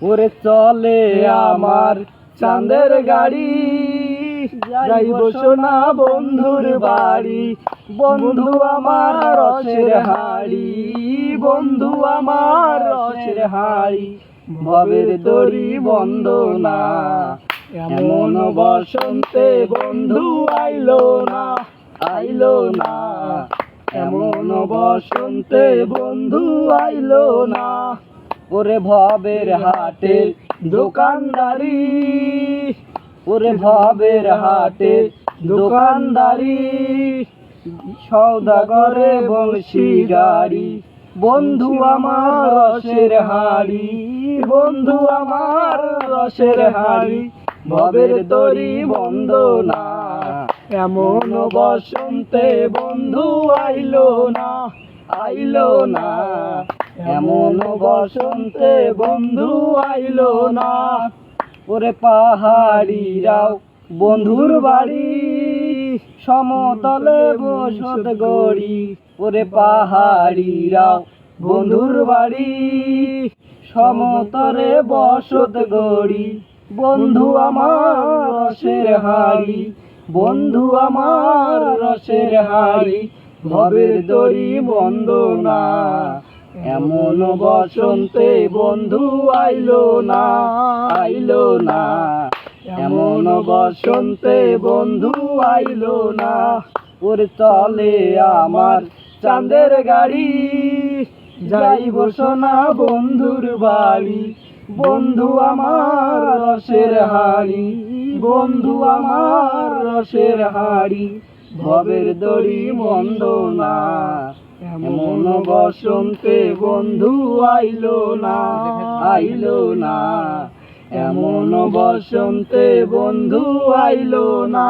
ওরে চলে আমার চাঁদের গাড়ি, যাইব সোনা বন্ধুর বাড়ি। বন্ধু আমার রসের হাড়ি, বন্ধু আমার রসের হাড়ি, ভবের দড়ি বন্ধ না। এমন বসন্তে বন্ধু আইলো না, আইলো না। এমন বসন্তে বন্ধু আইলো না। ওরে ভবের হাটের দোকানদারি, ওরে ভবের হাটের দোকানদারি, সওদাগরে বংশী গাড়ি। বন্ধু আমার রসের হাড়ি, বন্ধু আমার রসের হাড়ি, ভবের দড়ি বন্ধ না। এমন বসন্তে বন্ধু আইলো না, আইলো না। এমন বসন্তে বন্ধু আইলো না। ওরে পাহাড়িরাও বন্ধুর বাড়ি, সমতলে বসত গড়ি। ওরে পাহাড়িরাও বন্ধুর বাড়ি, সমতলে বসত গড়ি। বন্ধু আমার রসের হাড়ি, বন্ধু আমার রসের হাড়ি, ভবের দড়ি বন্ধ না। এমন বসন্তে বন্ধু আইলো না, আইলো না। এমন বসন্তে বন্ধু আইলো না। ওরে চলে আমার চাঁদের গাড়ি, যাইব সোনা বন্ধুর বাড়ি। বন্ধু আমার রসের হাড়ি, বন্ধু আমার রসের হাড়ি, ভবের দড়ি বন্ধ না। এমন বসন্তে বন্ধু আইলো না, আইলো না। এমন বসন্তে বন্ধু আইলো না।